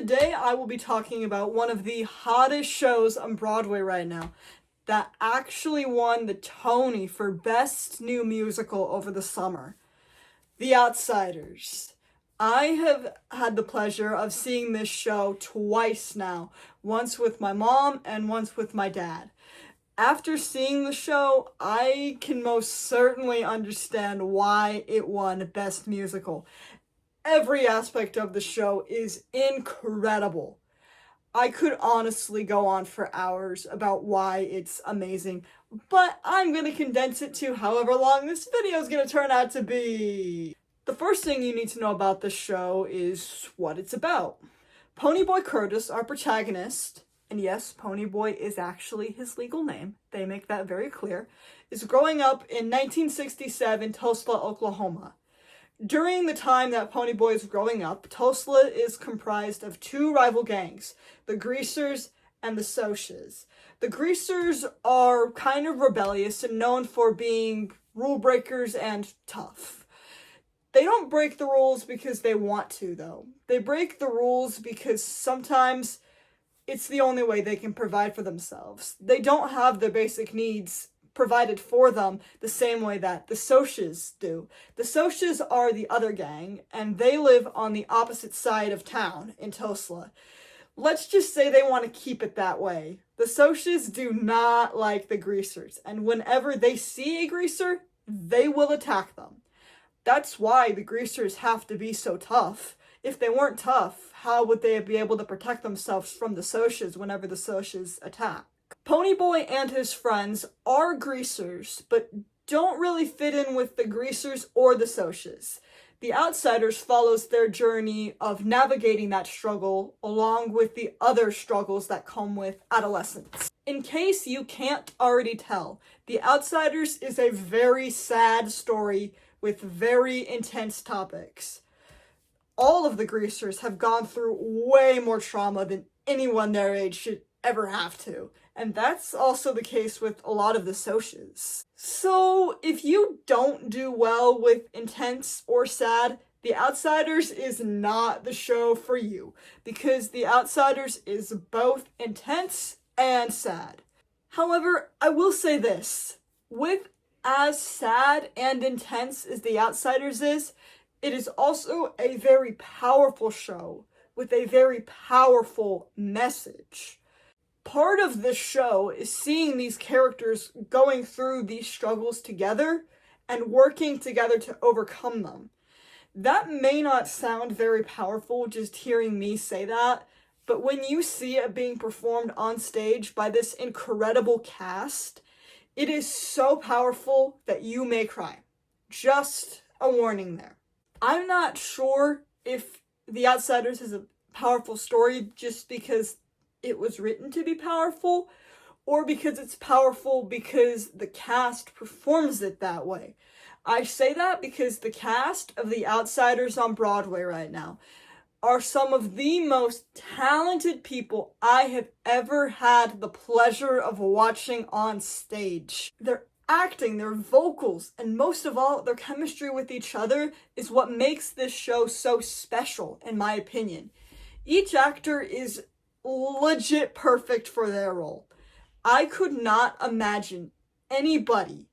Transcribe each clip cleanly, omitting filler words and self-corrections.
today I will be talking about one of the hottest shows on Broadway right now that actually won the Tony for Best New Musical over the summer. The Outsiders. I have had the pleasure of seeing this show twice now, once with my mom and once with my dad. After seeing the show, I can most certainly understand why it won Best Musical. Every aspect of the show is incredible. I could honestly go on for hours about why it's amazing, but I'm going to condense it to however long this video is going to turn out to be. The first thing you need to know about this show is what it's about. Ponyboy Curtis, our protagonist, and yes, Ponyboy is actually his legal name, they make that very clear, is growing up in 1967 Tulsa, Oklahoma. During the time that Ponyboy is growing up, Tulsa is comprised of two rival gangs, the Greasers and the Socs. The Greasers are kind of rebellious and known for being rule breakers and tough. They don't break the rules because they want to, though. They break the rules because sometimes it's the only way they can provide for themselves. They don't have their basic needs provided for them the same way that the Socs do. The Socs are the other gang, and they live on the opposite side of town in Tulsa. Let's just say they want to keep it that way. The Socs do not like the Greasers, and whenever they see a Greaser, they will attack them. That's why the Greasers have to be so tough. If they weren't tough, how would they be able to protect themselves from the Socs whenever the Socs attack? Ponyboy and his friends are Greasers, but don't really fit in with the Greasers or the Socs. The Outsiders follows their journey of navigating that struggle along with the other struggles that come with adolescence. In case you can't already tell, The Outsiders is a very sad story with very intense topics. All of the Greasers have gone through way more trauma than anyone their age should ever have to. And that's also the case with a lot of the Socs. So if you don't do well with intense or sad, The Outsiders is not the show for you, because The Outsiders is both intense and sad. However, I will say this, with as sad and intense as The Outsiders is, it is also a very powerful show with a very powerful message. Part of this show is seeing these characters going through these struggles together and working together to overcome them. That may not sound very powerful just hearing me say that, but when you see it being performed on stage by this incredible cast, it is so powerful that you may cry. Just a warning there. I'm not sure if The Outsiders is a powerful story just because it was written to be powerful, or because it's powerful because the cast performs it that way. I say that because the cast of The Outsiders on Broadway right now are some of the most talented people I have ever had the pleasure of watching on stage. Their acting, their vocals, and most of all, their chemistry with each other is what makes this show so special, in my opinion. Each actor is legit perfect for their role. I could not imagine anybody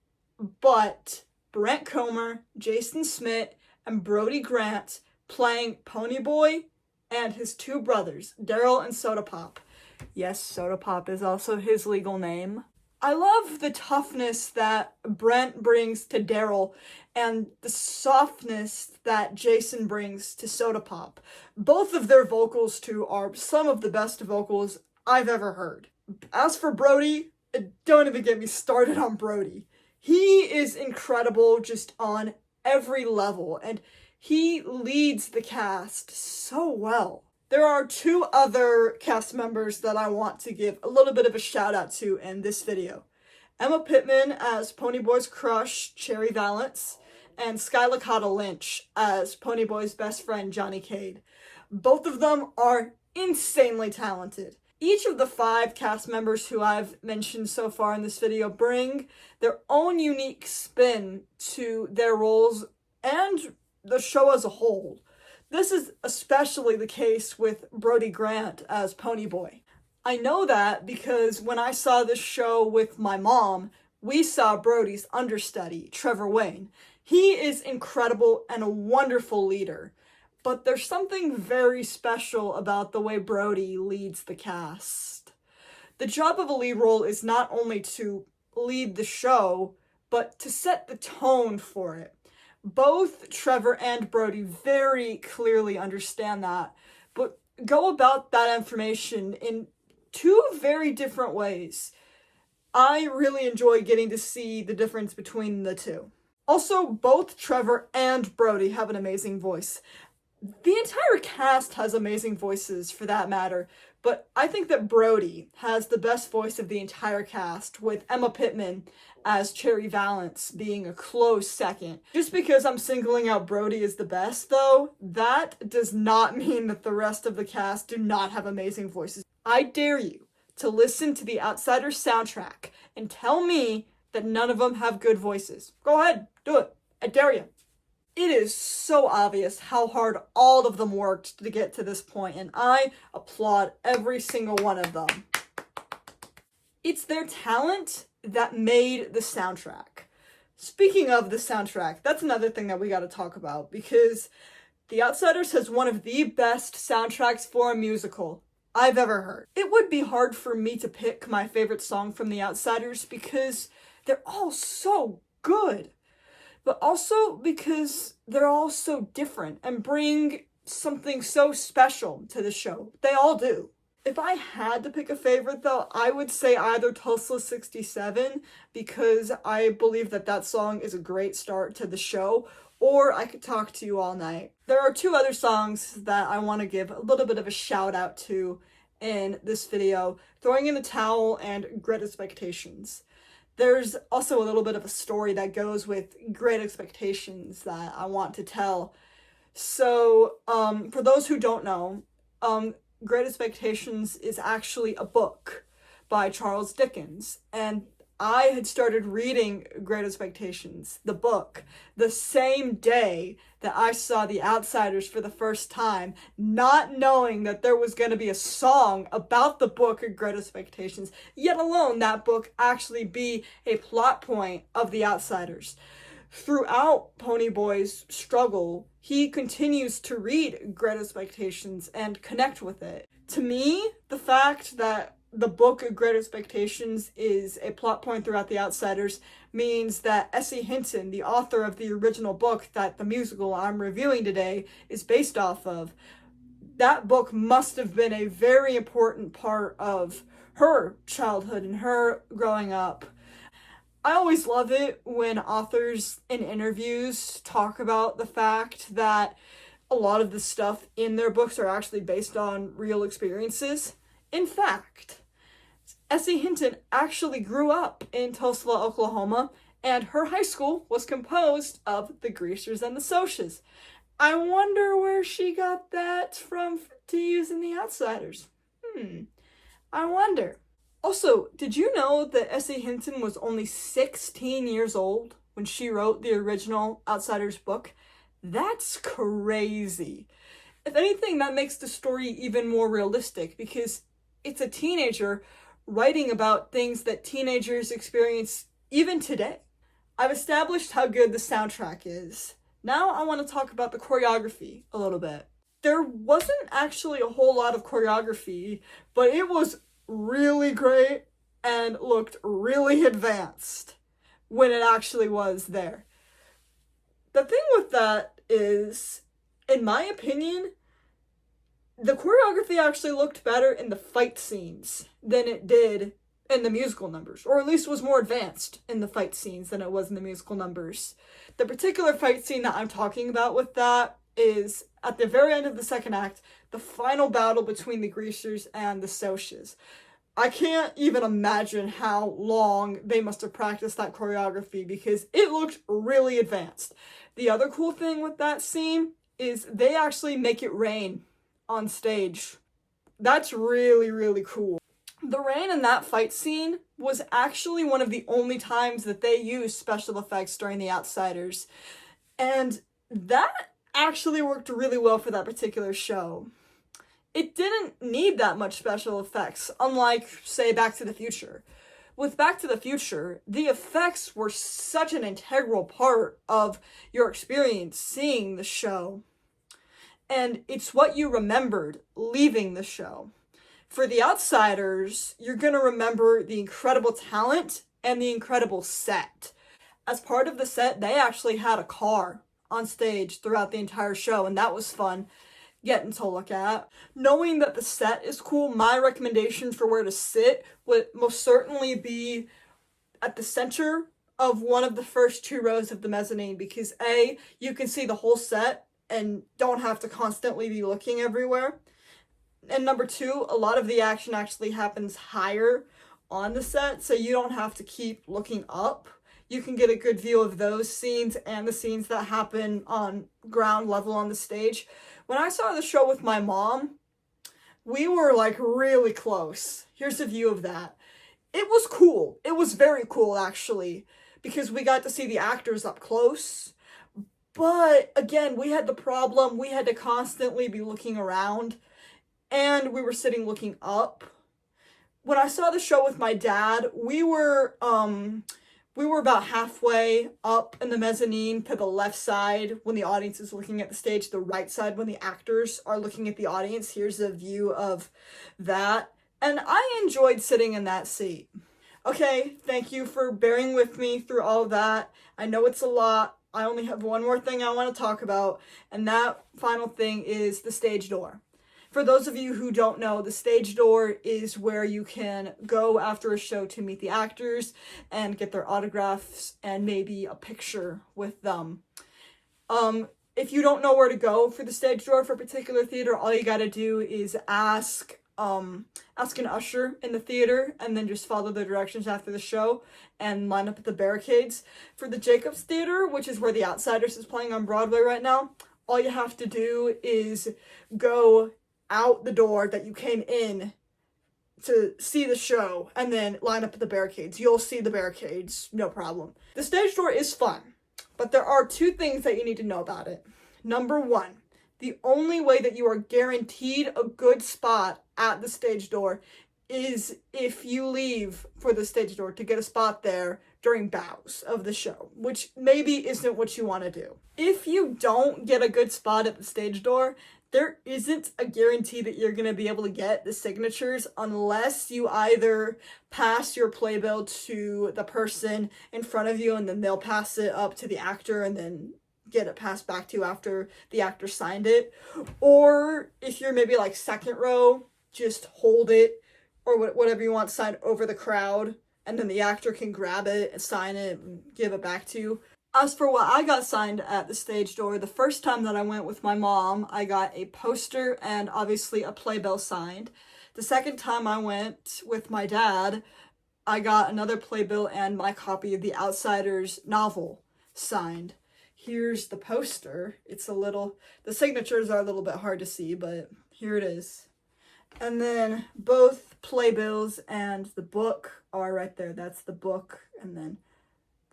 but Brent Comer, Jason Smith, and Brody Grant playing Ponyboy and his two brothers, Daryl and Soda Pop. Yes, Soda Pop is also his legal name. I love the toughness that Brent brings to Daryl and the softness that Jason brings to Soda Pop. Both of their vocals, too, are some of the best vocals I've ever heard. As for Brody, don't even get me started on Brody. He is incredible just on every level, and he leads the cast so well. There are two other cast members that I want to give a little bit of a shout out to in this video. Emma Pittman as Ponyboy's crush, Cherry Valance, and Sky Licata Lynch as Ponyboy's best friend, Johnny Cade. Both of them are insanely talented. Each of the 5 cast members who I've mentioned so far in this video bring their own unique spin to their roles and the show as a whole. This is especially the case with Brody Grant as Ponyboy. I know that because when I saw this show with my mom, we saw Brody's understudy, Trevor Wayne. He is incredible and a wonderful leader, but there's something very special about the way Brody leads the cast. The job of a lead role is not only to lead the show, but to set the tone for it. Both Trevor and Brody very clearly understand that, but go about that information in two very different ways. I really enjoy getting to see the difference between the two. Also, both Trevor and Brody have an amazing voice. The entire cast has amazing voices for that matter, but I think that Brody has the best voice of the entire cast, with Emma Pittman as Cherry Valance being a close second. Just because I'm singling out Brody as the best, though, that does not mean that the rest of the cast do not have amazing voices. I dare you to listen to the Outsiders soundtrack and tell me that none of them have good voices. Go ahead, do it. I dare you. It is so obvious how hard all of them worked to get to this point, and I applaud every single one of them. It's their talent that made the soundtrack. Speaking of the soundtrack, that's another thing that we got to talk about, because The Outsiders has one of the best soundtracks for a musical I've ever heard. It would be hard for me to pick my favorite song from The Outsiders because they're all so good, but also because they're all so different and bring something so special to the show. They all do. If I had to pick a favorite, though, I would say either Tulsa 67, because I believe that that song is a great start to the show, or I Could Talk to You All Night. There are two other songs that I want to give a little bit of a shout out to in this video: Throwing in the Towel and Great Expectations. There's also a little bit of a story that goes with Great Expectations that I want to tell. So, for those who don't know, Great Expectations is actually a book by Charles Dickens, and I had started reading Great Expectations, the book, the same day that I saw The Outsiders for the first time, not knowing that there was going to be a song about the book of Great Expectations, yet alone that book actually be a plot point of The Outsiders. Throughout Ponyboy's struggle, he continues to read Great Expectations and connect with it. To me, the fact that the book of Great Expectations is a plot point throughout The Outsiders means that S.E. Hinton, the author of the original book that the musical I'm reviewing today is based off of, that book must have been a very important part of her childhood and her growing up. I always love it when authors in interviews talk about the fact that a lot of the stuff in their books are actually based on real experiences. In fact, S.E. Hinton actually grew up in Tulsa, Oklahoma, and her high school was composed of the Greasers and the Socias. I wonder where she got that from to use in The Outsiders. I wonder. Also, did you know that S.E. Hinton was only 16 years old when she wrote the original Outsiders book? That's crazy. If anything, that makes the story even more realistic, because it's a teenager writing about things that teenagers experience even today. I've established how good the soundtrack is. Now I want to talk about the choreography a little bit. There wasn't actually a whole lot of choreography, but it was really great and looked really advanced when it actually was there. The thing with that is, in my opinion, the choreography actually looked better in the fight scenes than it did in the musical numbers, or at least was more advanced in the fight scenes than it was in the musical numbers. The particular fight scene that I'm talking about with that is at the very end of the second act, the final battle between the Greasers and the Socias. I can't even imagine how long they must have practiced that choreography, because it looked really advanced. The other cool thing with that scene is they actually make it rain on stage. That's really, really cool. The rain in that fight scene was actually one of the only times that they used special effects during The Outsiders. And that actually worked really well for that particular show. It didn't need that much special effects, unlike, say, Back to the Future. With Back to the Future, the effects were such an integral part of your experience seeing the show. And it's what you remembered leaving the show. For The Outsiders, you're going to remember the incredible talent and the incredible set. As part of the set, they actually had a car on stage throughout the entire show, and that was fun getting to look at. Knowing that the set is cool, my recommendation for where to sit would most certainly be at the center of one of the first 2 rows of the mezzanine, because A, you can see the whole set and don't have to constantly be looking everywhere. And number 2, a lot of the action actually happens higher on the set, so you don't have to keep looking up. You can get a good view of those scenes and the scenes that happen on ground level on the stage. When I saw the show with my mom, we were like really close. Here's a view of that. It was cool. It was very cool, actually, because we got to see the actors up close. But again, we had the problem. We had to constantly be looking around, and we were sitting looking up. When I saw the show with my dad, we were about halfway up in the mezzanine to the left side when the audience is looking at the stage, the right side when the actors are looking at the audience. Here's a view of that. And I enjoyed sitting in that seat. Okay, thank you for bearing with me through all of that. I know it's a lot. I only have one more thing I want to talk about, and that final thing is the stage door. For those of you who don't know, the stage door is where you can go after a show to meet the actors and get their autographs and maybe a picture with them. If you don't know where to go for the stage door for a particular theater, all you gotta do is ask an usher in the theater and then just follow the directions after the show and line up at the barricades. For the Jacobs Theater, which is where The Outsiders is playing on Broadway right now, all you have to do is go out the door that you came in to see the show and then line up at the barricades. You'll see the barricades, no problem. The stage door is fun, but there are 2 things that you need to know about it. Number 1, the only way that you are guaranteed a good spot at the stage door is if you leave for the stage door to get a spot there during bows of the show, which maybe isn't what you want to do. If you don't get a good spot at the stage door, there isn't a guarantee that you're going to be able to get the signatures unless you either pass your playbill to the person in front of you and then they'll pass it up to the actor and then get it passed back to you after the actor signed it. Or if you're maybe like second row, just hold it or whatever you want signed over the crowd and then the actor can grab it and sign it and give it back to you. As for what I got signed at the stage door, the first time that I went with my mom, I got a poster and obviously a playbill signed. The second time I went with my dad, I got another playbill and my copy of The Outsiders novel signed. Here's the poster. The signatures are a little bit hard to see, but here it is. And then both playbills and the book are right there. That's the book, and then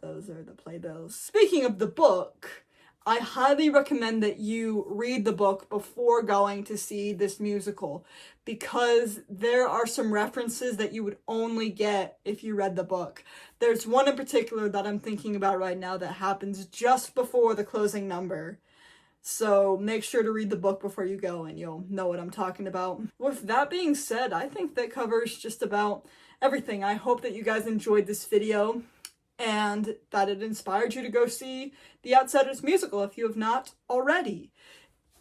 those are the playbills. Speaking of the book, I highly recommend that you read the book before going to see this musical because there are some references that you would only get if you read the book. There's one in particular that I'm thinking about right now that happens just before the closing number. So make sure to read the book before you go and you'll know what I'm talking about. With that being said, I think that covers just about everything. I hope that you guys enjoyed this video and that it inspired you to go see The Outsiders musical if you have not already.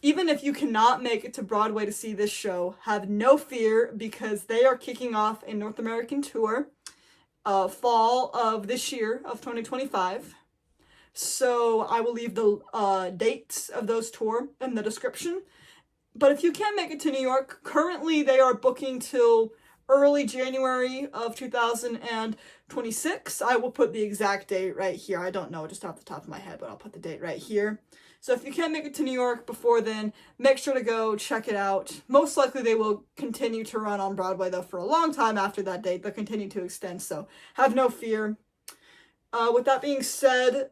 Even if you cannot make it to Broadway to see this show, have no fear because they are kicking off a North American tour fall of this year of 2025. So I will leave the dates of those tour in the description. But if you can't make it to New York, currently they are booking till early January of 2026. I will put the exact date right here. I don't know just off the top of my head, but I'll put the date right here. So if you can't make it to New York before then, make sure to go check it out. Most likely they will continue to run on Broadway, though, for a long time after that date. They'll continue to extend, so have no fear. With that being said,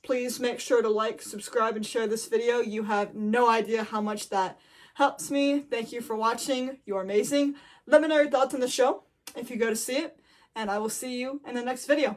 Please make sure to like, subscribe, and share this video. You have no idea how much that helps me. Thank you for watching. You're amazing. Let me know your thoughts on the show if you go to see it, and I will see you in the next video.